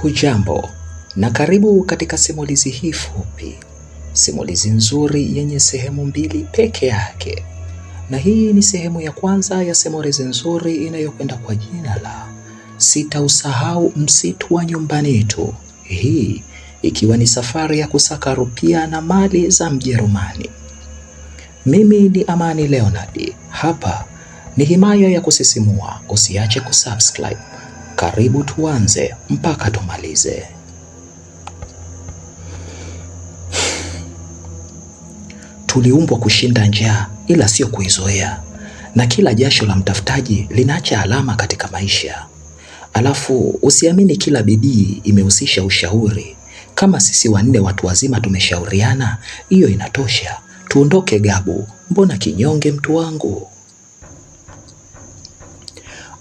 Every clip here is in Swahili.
Hujambo na karibu katika simulizi hii fupi, simulizi nzuri yenye sehemu mbili peke yake. Na hii ni sehemu ya kwanza ya simulizi nzuri inayokwenda kwa jina la Sitausahau Msitu wa Nyumbani Tu. Hii ikiwa ni safari ya kusaka rupia na mali za Mjerumani. Mimi ni Amani Leonard. Hapa ni himaya ya kusisimua. Usiache kusubscribe. Karibu tuanze mpaka tumalize. Tuliumbwa kushinda njaa, ila sio kuizoea. Na kila jasho la mtafutaji linaacha alama katika maisha. Alafu usiamini kila bidii imehusisha ushauri. Kama sisi wanne watu wazima tumeshauriana, hiyo inatosha. Tuondoke Gabu, mbona kinyonge mtu wangu?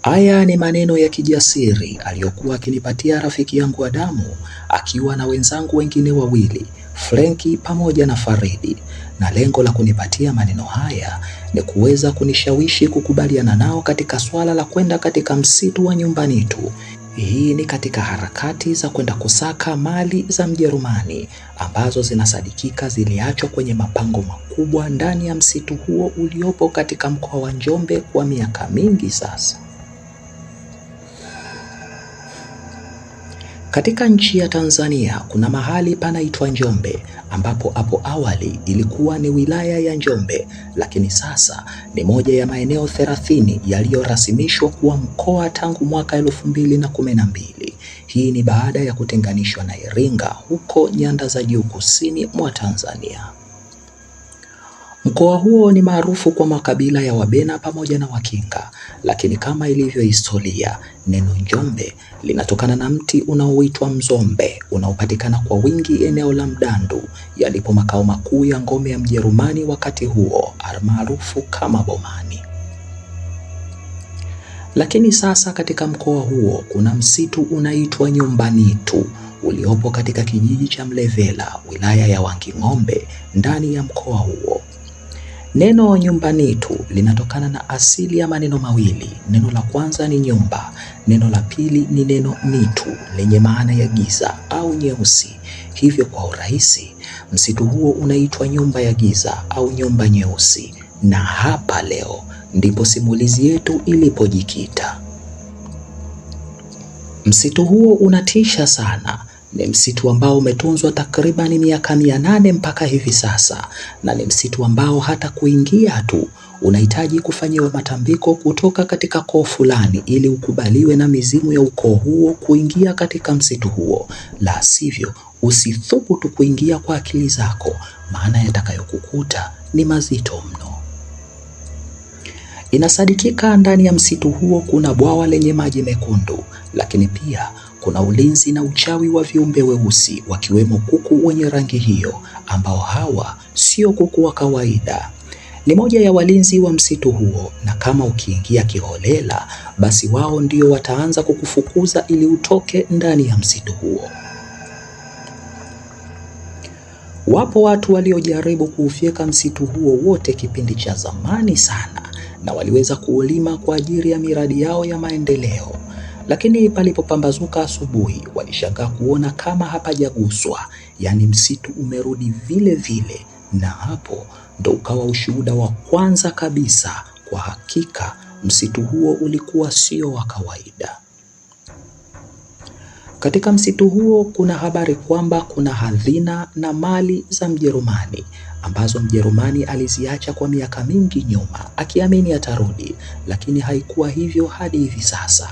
Haya ni maneno ya kijasiri aliyokuwa akinipatia rafiki yangu wa damu akiwa na wenzangu wengine wawili, Frenki pamoja na Faridi, na lengo la kunipatia maneno haya ni kuweza kunishawishi kukubaliana nao katika swala la kwenda katika msitu wa Nyumbani Tu. Hii ni katika harakati za kwenda kusaka mali za Mjerumani ambazo zinasadikika ziliachwa kwenye mapango makubwa ndani ya msitu huo uliopo katika mkoa wa Njombe kwa miaka mingi sasa. Katika nchi ya Tanzania kuna mahali panaitwa Njombe ambapo hapo awali ilikuwa ni wilaya ya Njombe, lakini sasa ni moja ya maeneo 30 yaliyorasimishwa kuwa mkoa tangu mwaka 2012. Hii ni baada ya kutenganishwa na Iringa huko nyanda za juu kusini mwa Tanzania. Mkoa huo ni maarufu kwa makabila ya Wabena pamoja na Wakinga, lakini kama ilivyo historia, neno Njombe linatokana na mti unaoitwa mzombe unaopatikana kwa wingi eneo la Mdandu, yalipo makao makuu ya ngome ya Mjerumani wakati huo, almaarufu kama Bomani. Lakini sasa katika mkoa huo kuna msitu unaitwa Nyumbani Tu uliopo katika kijiji cha Mlevela, wilaya ya Wanging'ombe, ndani ya mkoa huo. Neno Nyumbani Tu linatokana na asili ya maneno mawili. Neno la kwanza ni nyumba, neno la pili ni neno nitu lenye maana ya giza au nyeusi. Hivyo kwa urahisi, msitu huo unaitwa nyumba ya giza au nyumba nyeusi. Na hapa leo ndipo simulizi yetu ilipojikita. Msitu huo unatisha sana. Ni msitu ambao umetunzwa takriban miaka 800 mpaka hivi sasa, na ni msitu ambao hata kuingia tu unahitaji kufanyiwa matambiko kutoka katika koo fulani ili ukubaliwe na mizimu ya ukoo huo kuingia katika msitu huo. La sivyo usithubutu kuingia kwa akili zako, maana yatakayokukuta ni mazito mno. Inasadikika ndani ya msitu huo kuna bwawa lenye maji mekundu, lakini pia kuna ulinzi na uchawi wa viumbe weusi wakiwemo kuku wenye rangi hiyo, ambao hawa sio kuku wa kawaida. Ni moja ya walinzi wa msitu huo, na kama ukiingia kiholela, basi wao ndio wataanza kukufukuza ili utoke ndani ya msitu huo. Wapo watu waliojaribu kuufyeka msitu huo wote kipindi cha zamani sana, na waliweza kuulima kwa ajili ya miradi yao ya maendeleo. Lakini palipopambazuka asubuhi walishangaa kuona kama hapajaguswa, yani msitu umerudi vile vile, na hapo ndo ukawa ushuhuda wa kwanza kabisa kwa hakika msitu huo ulikuwa sio wa kawaida. Katika msitu huo kuna habari kwamba kuna hazina na mali za Mjerumani ambazo Mjerumani aliziacha kwa miaka mingi nyuma akiamini atarudi, lakini haikuwa hivyo hadi hivi sasa.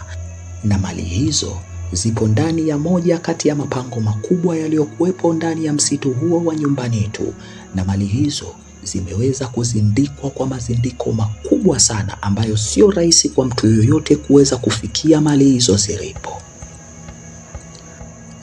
Na mali hizo zipo ndani ya moja kati ya mapango makubwa yaliyokuwepo ndani ya msitu huo wa Nyumbani Tu, na mali hizo zimeweza kuzindikwa kwa mazindiko makubwa sana ambayo sio rahisi kwa mtu yoyote kuweza kufikia mali hizo zilipo.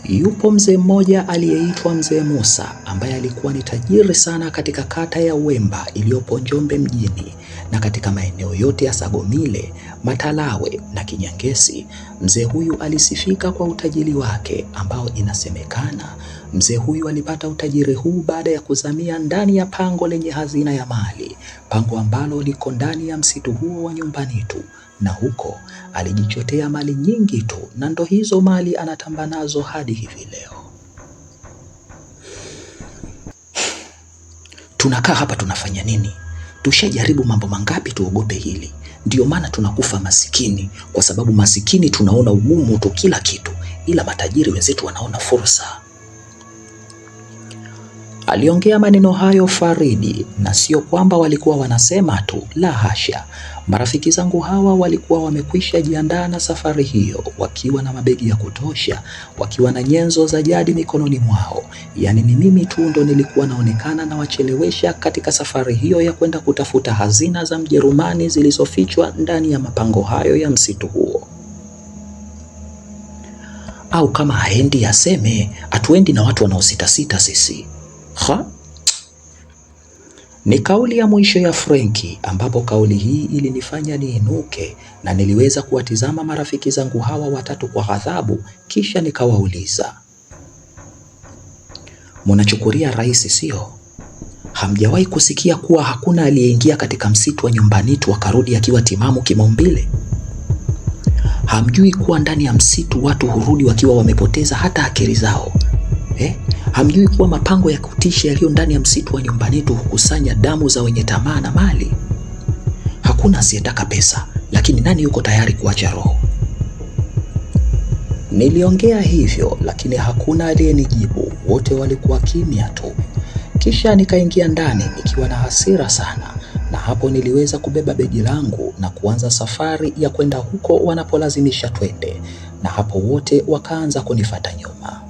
Yupo mzee mmoja aliyeitwa Mzee Musa ambaye alikuwa ni tajiri sana katika kata ya Uwemba iliyopo Njombe mjini, na katika maeneo yote ya Sagomile, Matalawe na Kinyangesi. Mzee huyu alisifika kwa utajiri wake ambao inasemekana mzee huyu alipata utajiri huu baada ya kuzamia ndani ya pango lenye hazina ya mali, pango ambalo liko ndani ya msitu huo wa Nyumbani Tu. na huko alijichotea mali nyingi tu, na ndo hizo mali anatamba nazo hadi hivi leo. Tunakaa hapa tunafanya nini? Tushajaribu mambo mangapi tuogope hili? Ndio maana tunakufa masikini, kwa sababu masikini tunaona ugumu tu kila kitu, ila matajiri wenzetu wanaona fursa. Aliongea maneno hayo Faridi, na sio kwamba walikuwa wanasema tu, la hasha. Marafiki zangu hawa walikuwa wamekwisha jiandaa na safari hiyo, wakiwa na mabegi ya kutosha, wakiwa na nyenzo za jadi mikononi mwao. Yaani ni mimi tu ndo nilikuwa naonekana na wachelewesha katika safari hiyo ya kwenda kutafuta hazina za Mjerumani zilizofichwa ndani ya mapango hayo ya msitu huo. Au kama haendi aseme, hatuendi na watu wanaositasita sisi. Ni kauli ya mwisho ya Frenki, ambapo kauli hii ilinifanya niinuke na niliweza kuwatizama marafiki zangu hawa watatu kwa ghadhabu, kisha nikawauliza, mnachukulia rahisi sio? Hamjawahi kusikia kuwa hakuna aliyeingia katika msitu wa Nyumbanitu akarudi akiwa timamu kimaumbile? Hamjui kuwa ndani ya msitu watu hurudi wakiwa wamepoteza hata akili zao? Hamjui kuwa mapango ya kutisha yaliyo ndani ya msitu wa Nyumbanitu hukusanya damu za wenye tamaa na mali? Hakuna asiyetaka pesa, lakini nani yuko tayari kuacha roho? Niliongea hivyo, lakini hakuna aliyenijibu. Wote walikuwa kimya tu. Kisha nikaingia ndani nikiwa na hasira sana, na hapo niliweza kubeba begi langu na kuanza safari ya kwenda huko wanapolazimisha twende, na hapo wote wakaanza kunifuata nyuma.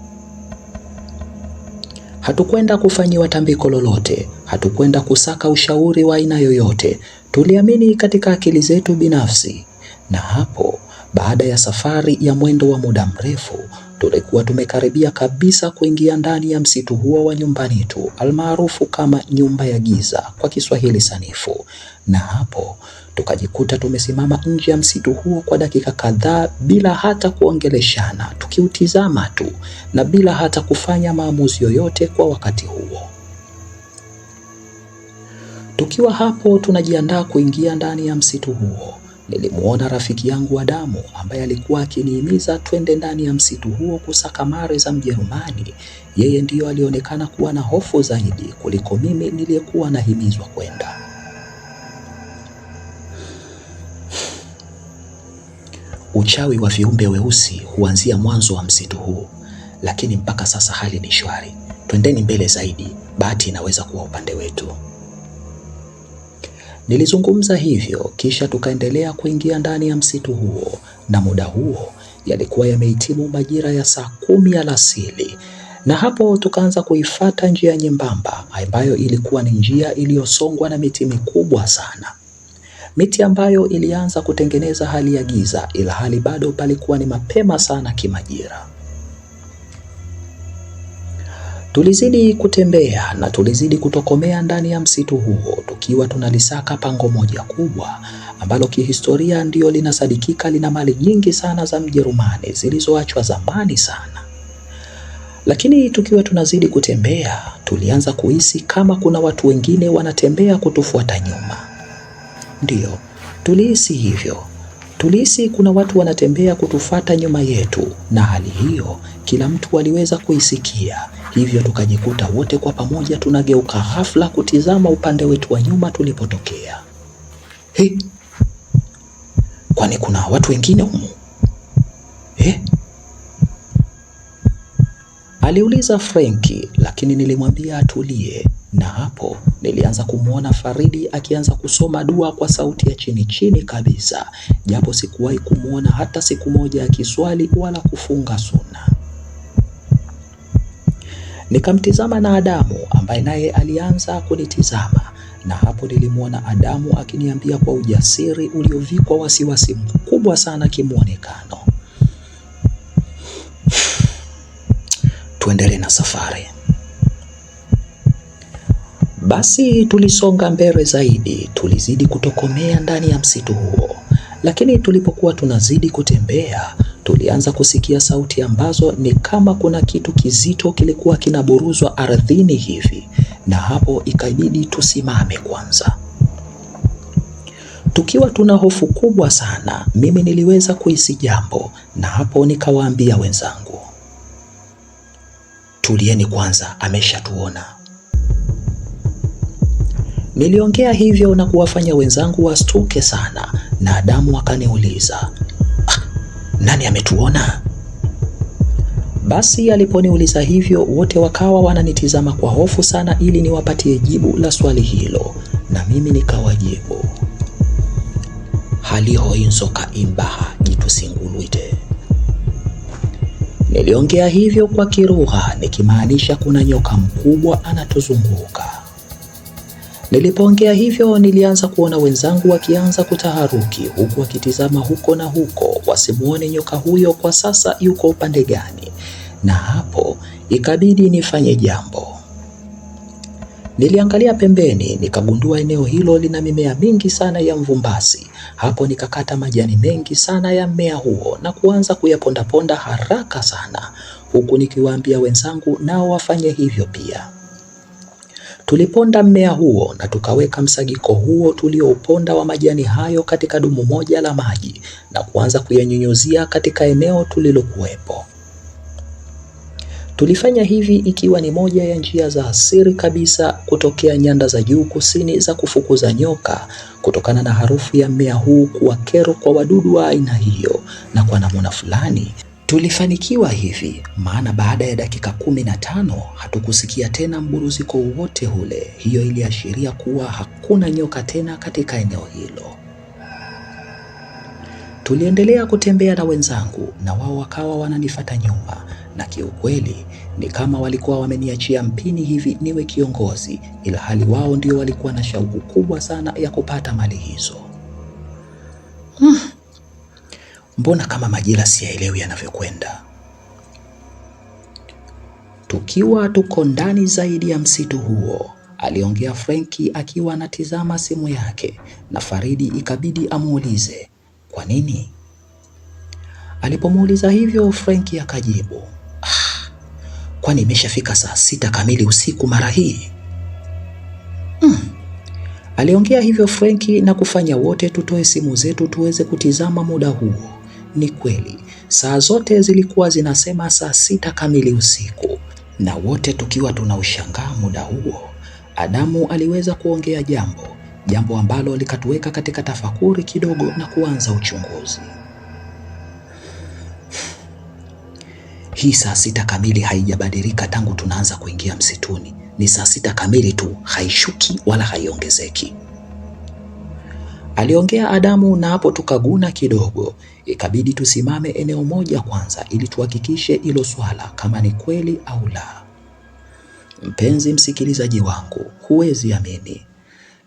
Hatukwenda kufanyiwa tambiko lolote, hatukwenda kusaka ushauri wa aina yoyote. Tuliamini katika akili zetu binafsi. Na hapo, baada ya safari ya mwendo wa muda mrefu, tulikuwa tumekaribia kabisa kuingia ndani ya msitu huo wa Nyumbanitu, almaarufu kama nyumba ya giza kwa Kiswahili sanifu. Na hapo tukajikuta tumesimama nje ya msitu huo kwa dakika kadhaa bila hata kuongeleshana, tukiutizama tu na bila hata kufanya maamuzi yoyote kwa wakati huo. Tukiwa hapo tunajiandaa kuingia ndani ya msitu huo, nilimuona rafiki yangu wa damu ambaye alikuwa akinihimiza twende ndani ya msitu huo kusaka mali za Mjerumani. Yeye ndiyo alionekana kuwa na hofu zaidi kuliko mimi niliyekuwa nahimizwa kwenda. Uchawi wa viumbe weusi huanzia mwanzo wa msitu huu, lakini mpaka sasa hali ni shwari. Twendeni mbele zaidi, bahati inaweza kuwa upande wetu. Nilizungumza hivyo, kisha tukaendelea kuingia ndani ya msitu huo, na muda huo yalikuwa yamehitimu majira ya saa 10 alasiri. Na hapo tukaanza kuifuata njia nyembamba ambayo ilikuwa ni njia iliyosongwa na miti mikubwa sana. Miti ambayo ilianza kutengeneza hali ya giza, ila hali bado palikuwa ni mapema sana kimajira. Tulizidi kutembea na tulizidi kutokomea ndani ya msitu huo, tukiwa tunalisaka pango moja kubwa ambalo kihistoria ndio linasadikika lina mali nyingi sana za Mjerumani zilizoachwa zamani sana. Lakini tukiwa tunazidi kutembea, tulianza kuhisi kama kuna watu wengine wanatembea kutufuata nyuma. Ndiyo, tulihisi hivyo. Tulihisi kuna watu wanatembea kutufuata nyuma yetu, na hali hiyo kila mtu aliweza kuisikia. Hivyo tukajikuta wote kwa pamoja tunageuka ghafla kutizama upande wetu wa nyuma tulipotokea. Kwani kuna watu wengine humu? Aliuliza Frenki, lakini nilimwambia atulie. Na hapo nilianza kumwona Faridi akianza kusoma dua kwa sauti ya chini chini kabisa, japo sikuwahi kumwona hata siku moja akiswali wala kufunga suna. Nikamtizama na Adamu ambaye naye alianza kunitizama, na hapo nilimwona Adamu akiniambia kwa ujasiri uliovikwa wasiwasi mkubwa sana kimuonekano, tuendelee na safari. Basi tulisonga mbele zaidi, tulizidi kutokomea ndani ya msitu huo. Lakini tulipokuwa tunazidi kutembea, tulianza kusikia sauti ambazo ni kama kuna kitu kizito kilikuwa kinaburuzwa ardhini hivi, na hapo ikabidi tusimame kwanza. Tukiwa tuna hofu kubwa sana, mimi niliweza kuhisi jambo, na hapo nikawaambia wenzangu, tulieni kwanza, ameshatuona. Niliongea hivyo na kuwafanya wenzangu wastuke sana, na Adamu akaniuliza, nani ametuona? Basi aliponiuliza hivyo, wote wakawa wananitizama kwa hofu sana ili niwapatie jibu la swali hilo, na mimi nikawajibu, haliho inzoka imbaha jitusingulwite. Niliongea hivyo kwa kilugha nikimaanisha kuna nyoka mkubwa anatuzunguka. Nilipoongea hivyo nilianza kuona wenzangu wakianza kutaharuki, huku wakitizama huko na huko wasimuone nyoka huyo kwa sasa yuko upande gani, na hapo ikabidi nifanye jambo. Niliangalia pembeni nikagundua eneo hilo lina mimea mingi sana ya mvumbasi. Hapo nikakata majani mengi sana ya mmea huo na kuanza kuyapondaponda haraka sana, huku nikiwaambia wenzangu nao wafanye hivyo pia. Tuliponda mmea huo na tukaweka msagiko huo tuliouponda wa majani hayo katika dumu moja la maji na kuanza kuyanyunyuzia katika eneo tulilokuwepo. Tulifanya hivi ikiwa ni moja ya njia za asili kabisa kutokea nyanda za juu kusini za kufukuza nyoka, kutokana na harufu ya mmea huu kuwa kero kwa wadudu wa aina hiyo, na kwa namna fulani tulifanikiwa hivi, maana baada ya dakika 15 hatukusikia tena mburuziko wowote ule. Hiyo iliashiria kuwa hakuna nyoka tena katika eneo hilo. Tuliendelea kutembea na wenzangu na wao wakawa wananifuata nyuma, na kiukweli ni kama walikuwa wameniachia mpini hivi niwe kiongozi, ila hali wao ndio walikuwa na shauku kubwa sana ya kupata mali hizo. Mbona kama majira siyaelewi yanavyokwenda? Tukiwa tuko ndani zaidi ya msitu huo, aliongea Frenki akiwa anatizama simu yake, na Faridi ikabidi amuulize, kwa nini? Alipomuuliza hivyo, Frenki akajibu, kwani imeshafika saa 6 kamili usiku mara hii? Aliongea hivyo Frenki na kufanya wote tutoe simu zetu tuweze kutizama muda huo. Ni kweli, saa zote zilikuwa zinasema saa 6 kamili usiku, na wote tukiwa tunaushangaa muda huo, Adamu aliweza kuongea jambo ambalo likatuweka katika tafakuri kidogo na kuanza uchunguzi. Hii saa 6 kamili haijabadilika tangu tunaanza kuingia msituni. Ni saa 6 kamili tu, haishuki wala haiongezeki, aliongea Adamu, na hapo tukaguna kidogo. Ikabidi tusimame eneo moja kwanza ili tuhakikishe hilo swala kama ni kweli au la. Mpenzi msikilizaji wangu, huwezi amini,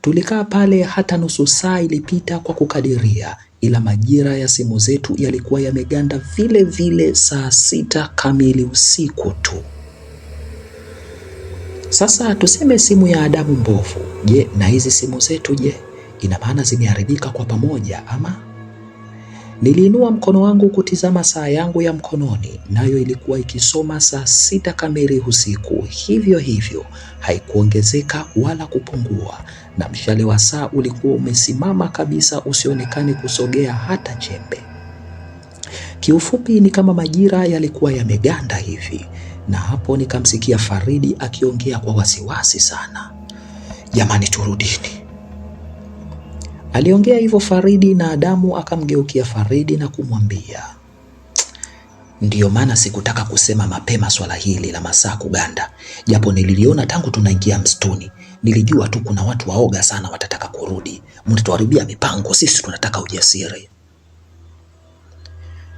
tulikaa pale hata nusu saa ilipita kwa kukadiria, ila majira ya simu zetu yalikuwa yameganda vile vile saa 6 kamili usiku tu. Sasa tuseme simu ya Adamu mbovu, je, na hizi simu zetu je? Ina maana zimeharibika kwa pamoja ama? Niliinua mkono wangu kutizama saa yangu ya mkononi, nayo ilikuwa ikisoma saa 6 kamili usiku. Hivyo hivyo, haikuongezeka wala kupungua, na mshale wa saa ulikuwa umesimama kabisa, usionekane kusogea hata chembe. Kiufupi ni kama majira yalikuwa yameganda hivi, na hapo nikamsikia Faridi akiongea kwa wasiwasi sana, jamani turudini. Aliongea hivyo Faridi, na Adamu akamgeukia Faridi na kumwambia, ndiyo maana sikutaka kusema mapema swala hili la masaa kuganda, japo nililiona tangu tunaingia msituni. Nilijua tu kuna watu waoga sana watataka kurudi, mtatuharibia mipango, sisi tunataka ujasiri.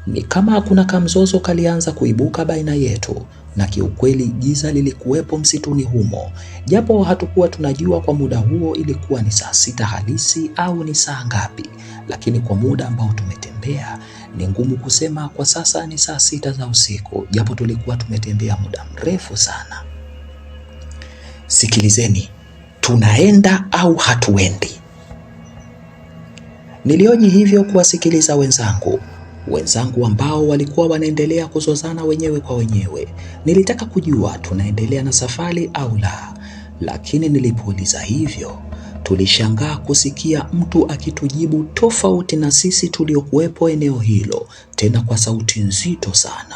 Ni kama kuna kamzozo kalianza kuibuka baina yetu, na kiukweli giza lilikuwepo msituni humo, japo hatukuwa tunajua kwa muda huo ilikuwa ni saa 6 halisi au ni saa ngapi, lakini kwa muda ambao tumetembea ni ngumu kusema kwa sasa ni saa 6 za usiku, japo tulikuwa tumetembea muda mrefu sana. Sikilizeni, tunaenda au hatuendi? Nilioji hivyo kuwasikiliza wenzangu ambao walikuwa wanaendelea kuzozana wenyewe kwa wenyewe. Nilitaka kujua tunaendelea na safari au la, lakini nilipouliza hivyo Tulishangaa kusikia mtu akitujibu tofauti na sisi tuliokuwepo eneo hilo, tena kwa sauti nzito sana.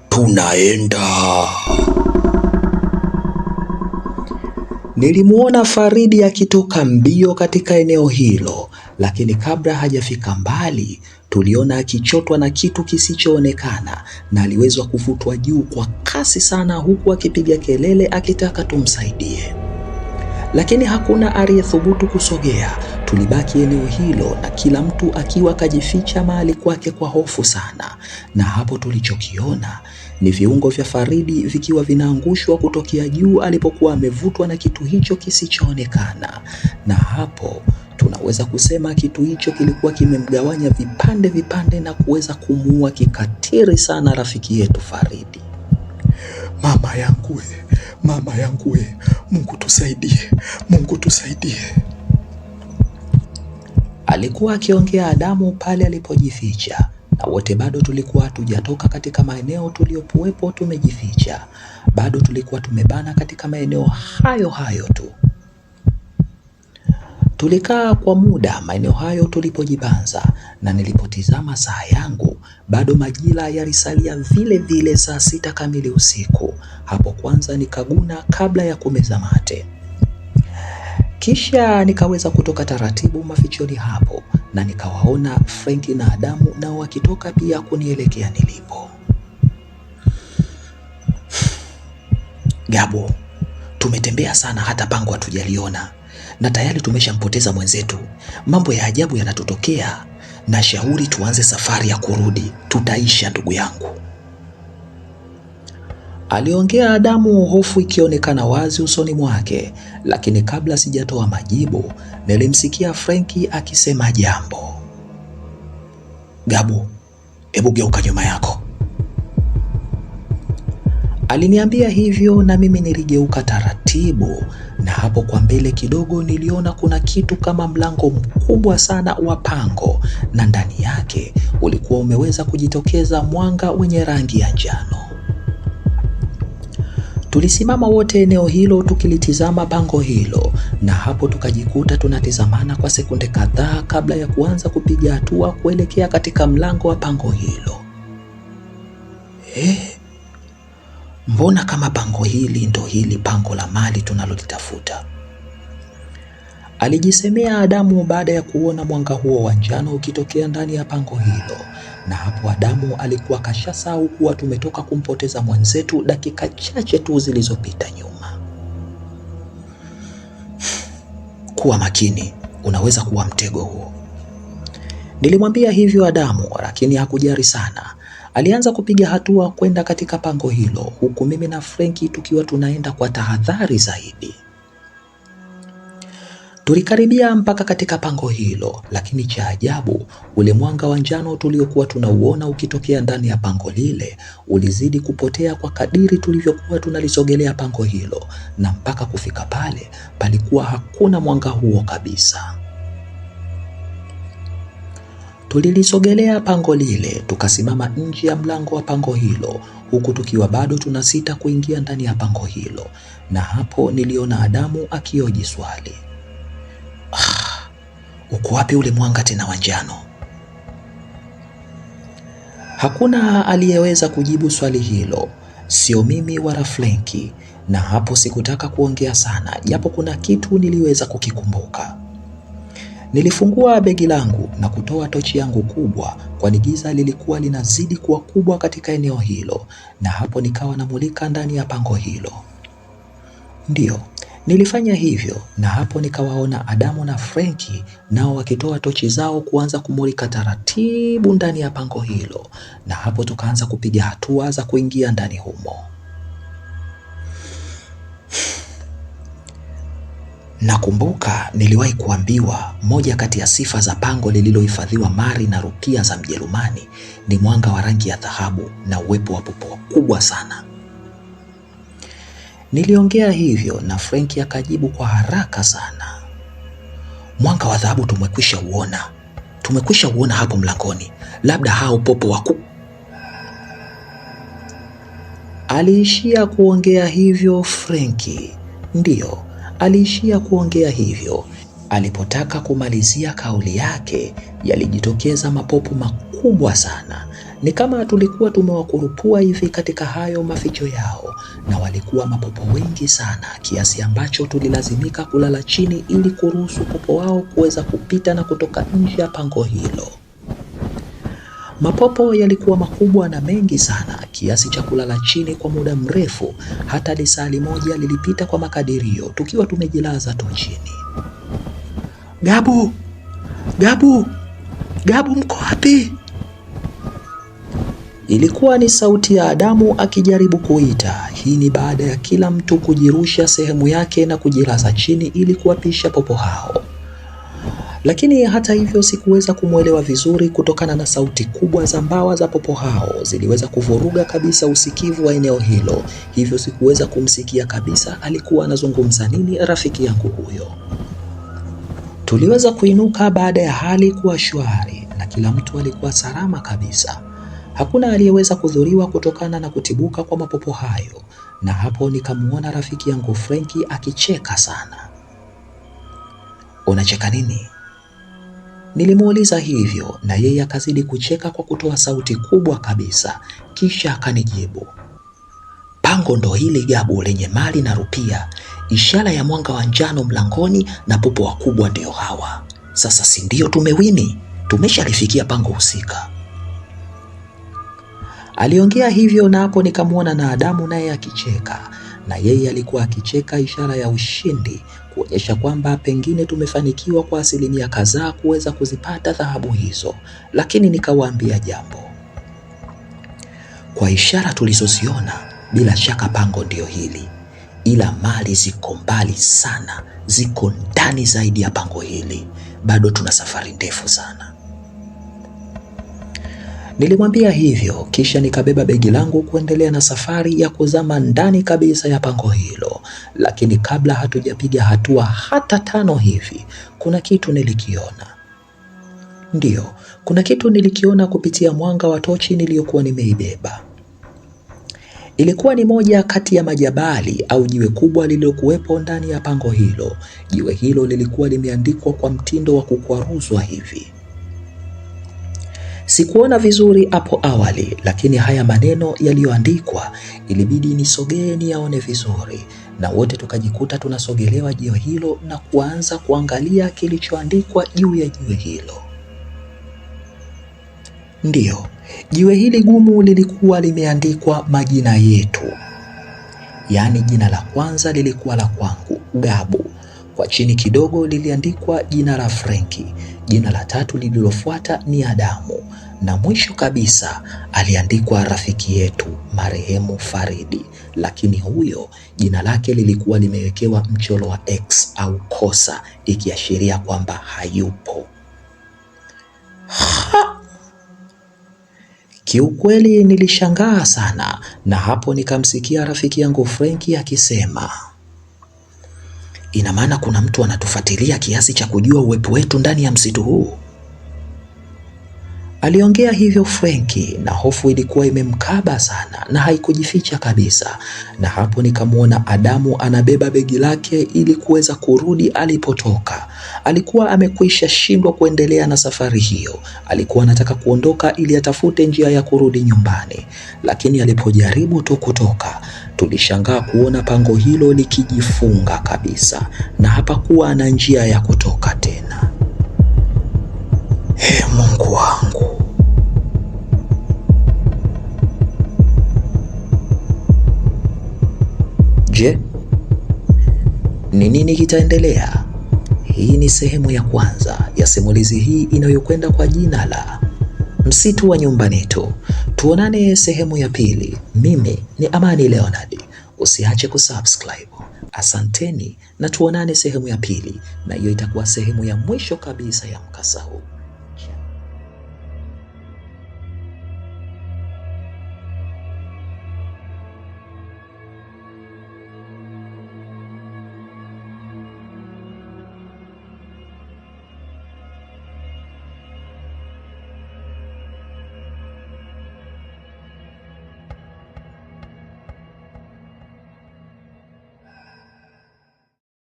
Tunaenda. Nilimuona Faridi akitoka mbio katika eneo hilo, lakini kabla hajafika mbali, tuliona akichotwa na kitu kisichoonekana na aliweza kuvutwa juu kwa kasi sana, huku akipiga kelele akitaka tumsaidie. Lakini hakuna aliyethubutu kusogea. Tulibaki eneo hilo na kila mtu akiwa kajificha mahali kwake kwa hofu sana. Na hapo tulichokiona ni viungo vya Faridi vikiwa vinaangushwa kutokea juu alipokuwa amevutwa na kitu hicho kisichoonekana. Na hapo tunaweza kusema kitu hicho kilikuwa kimemgawanya vipande vipande na kuweza kumuua kikatili sana rafiki yetu Faridi. Mama yangu, mama yangu, Mungu tusaidie, Mungu tusaidie. Alikuwa akiongea Adamu pale alipojificha, na wote bado tulikuwa hatujatoka katika maeneo tuliokuwepo tumejificha. Bado tulikuwa tumebana katika maeneo hayo hayo tu. Tulikaa kwa muda maeneo hayo tulipojibanza, na nilipotizama saa yangu bado majira yalisalia vile vile saa 6 kamili usiku. Hapo kwanza nikaguna kabla ya kumeza mate. Kisha nikaweza kutoka taratibu mafichoni hapo na nikawaona Frenki na Adamu nao wakitoka pia kunielekea nilipo. Gabo, tumetembea sana hata pango hatujaliona na tayari tumeshampoteza mwenzetu. Mambo ya ajabu yanatutokea, na shauri tuanze safari ya kurudi, tutaisha ndugu yangu. Aliongea Adamu, hofu ikionekana wazi usoni mwake, lakini kabla sijatoa majibu, nilimsikia Frenki akisema jambo. Gabo, hebu geuka nyuma yako. Aliniambia hivyo na mimi niligeuka taratibu, na hapo kwa mbele kidogo niliona kuna kitu kama mlango mkubwa sana wa pango, na ndani yake ulikuwa umeweza kujitokeza mwanga wenye rangi ya njano. Tulisimama wote eneo hilo tukilitizama pango hilo, na hapo tukajikuta tunatizamana kwa sekunde kadhaa kabla ya kuanza kupiga hatua kuelekea katika mlango wa pango hilo. Mbona kama pango hili ndo hili pango la mali tunalolitafuta? Alijisemea Adamu baada ya kuona mwanga huo wa njano ukitokea ndani ya pango hilo. Na hapo Adamu alikuwa kashasahau kuwa tumetoka kumpoteza mwenzetu dakika chache tu zilizopita nyuma. Kuwa makini, unaweza kuwa mtego huo. Nilimwambia hivyo Adamu, lakini hakujali sana. Alianza kupiga hatua kwenda katika pango hilo, huku mimi na Frenki tukiwa tunaenda kwa tahadhari zaidi. Tulikaribia mpaka katika pango hilo, lakini cha ajabu, ule mwanga wa njano tuliokuwa tunauona ukitokea ndani ya pango lile ulizidi kupotea kwa kadiri tulivyokuwa tunalisogelea pango hilo, na mpaka kufika pale palikuwa hakuna mwanga huo kabisa. Tulilisogelea pango lile, tukasimama nje ya mlango wa pango hilo, huku tukiwa bado tunasita kuingia ndani ya pango hilo, na hapo niliona Adamu akioji swali. Uko wapi ule mwanga tena wa njano? Hakuna aliyeweza kujibu swali hilo, sio mimi wala Frenki, na hapo sikutaka kuongea sana, japo kuna kitu niliweza kukikumbuka. Nilifungua begi langu na kutoa tochi yangu kubwa, kwani giza lilikuwa linazidi kuwa kubwa katika eneo hilo, na hapo nikawa namulika ndani ya pango hilo. Ndiyo, nilifanya hivyo, na hapo nikawaona Adamu na Frenki nao wakitoa tochi zao kuanza kumulika taratibu ndani ya pango hilo, na hapo tukaanza kupiga hatua za kuingia ndani humo. Nakumbuka niliwahi kuambiwa moja kati ya sifa za pango lililohifadhiwa mali na rukia za Mjerumani ni mwanga wa rangi ya dhahabu na uwepo wa popo kubwa sana. Niliongea hivyo na Frenki akajibu kwa haraka sana. Mwanga wa dhahabu tumekwisha uona hapo mlangoni, labda hao popo waku. Aliishia kuongea hivyo Frenki. Ndiyo, aliishia kuongea hivyo. Alipotaka kumalizia kauli yake, yalijitokeza mapopo makubwa sana. Ni kama tulikuwa tumewakurupua hivi katika hayo maficho yao, na walikuwa mapopo wengi sana kiasi ambacho tulilazimika kulala chini ili kuruhusu popo wao kuweza kupita na kutoka nje ya pango hilo. Mapopo yalikuwa makubwa na mengi sana kiasi cha kulala chini kwa muda mrefu, hata lisali moja lilipita kwa makadirio tukiwa tumejilaza tu chini. Gabu! Gabu! Gabu, mko wapi? Ilikuwa ni sauti ya Adamu akijaribu kuita. Hii ni baada ya kila mtu kujirusha sehemu yake na kujilaza chini ili kuwapisha popo hao. Lakini hata hivyo sikuweza kumwelewa vizuri kutokana na sauti kubwa za mbawa za popo hao ziliweza kuvuruga kabisa usikivu wa eneo hilo. Hivyo sikuweza kumsikia kabisa alikuwa anazungumza nini rafiki yangu huyo. Tuliweza kuinuka baada ya hali kuwa shwari na kila mtu alikuwa salama kabisa. Hakuna aliyeweza kudhuriwa kutokana na kutibuka kwa mapopo hayo, na hapo nikamuona rafiki yangu Frenki akicheka sana. Unacheka nini? Nilimuuliza hivyo na yeye akazidi kucheka kwa kutoa sauti kubwa kabisa, kisha akanijibu. Pango ndo hili Gabu, lenye mali na rupia, ishara ya mwanga wa njano mlangoni na popo wakubwa ndio hawa. Sasa si ndio tumewini? Tumeshalifikia pango husika. Aliongea hivyo na hapo nikamuona na Adamu naye akicheka, na yeye alikuwa akicheka ishara ya ushindi, kuonyesha kwamba pengine tumefanikiwa kwa asilimia kadhaa kuweza kuzipata dhahabu hizo. Lakini nikawaambia jambo. Kwa ishara tulizoziona, bila shaka pango ndio hili, ila mali ziko mbali sana, ziko ndani zaidi ya pango hili. Bado tuna safari ndefu sana. Nilimwambia hivyo, kisha nikabeba begi langu kuendelea na safari ya kuzama ndani kabisa ya pango hilo. Lakini kabla hatujapiga hatua hata 5 hivi, kuna kitu nilikiona. Ndiyo, kuna kitu nilikiona kupitia mwanga wa tochi niliyokuwa nimeibeba. Ilikuwa ni moja kati ya majabali au jiwe kubwa lililokuwepo ndani ya pango hilo. Jiwe hilo lilikuwa limeandikwa kwa mtindo wa kukwaruzwa hivi. Sikuona vizuri hapo awali, lakini haya maneno yaliyoandikwa ilibidi nisogee niyaone vizuri, na wote tukajikuta tunasogelewa jiwe hilo na kuanza kuangalia kilichoandikwa juu ya jiwe hilo. Ndiyo, jiwe hili gumu lilikuwa limeandikwa majina yetu. Yaani jina la kwanza lilikuwa la kwangu, Gabu. Kwa chini kidogo liliandikwa jina la Frenki. Jina la tatu lililofuata ni Adamu. Na mwisho kabisa aliandikwa rafiki yetu marehemu Faridi. Lakini huyo jina lake lilikuwa limewekewa mchoro wa X au kosa, ikiashiria kwamba hayupo. Kiukweli nilishangaa sana, na hapo nikamsikia rafiki yangu Frenki akisema, ina maana kuna mtu anatufuatilia kiasi cha kujua uwepo wetu ndani ya msitu huu. Aliongea hivyo Frenki, na hofu ilikuwa imemkaba sana na haikujificha kabisa. Na hapo nikamuona Adamu anabeba begi lake ili kuweza kurudi alipotoka. Alikuwa amekwisha shindwa kuendelea na safari hiyo. Alikuwa anataka kuondoka ili atafute njia ya kurudi nyumbani. Lakini alipojaribu tu kutoka, tulishangaa kuona pango hilo likijifunga kabisa, na hapakuwa na njia ya kutoka tena. Mungu wangu. Je, ni nini kitaendelea? Hii ni sehemu ya kwanza ya simulizi hii inayokwenda kwa jina la Msitu wa Nyumbani Tu. Tuonane sehemu ya pili. Mimi ni Amani Leonard. Usiache kusubscribe. Asanteni na tuonane sehemu ya pili, na hiyo itakuwa sehemu ya mwisho kabisa ya mkasa huu.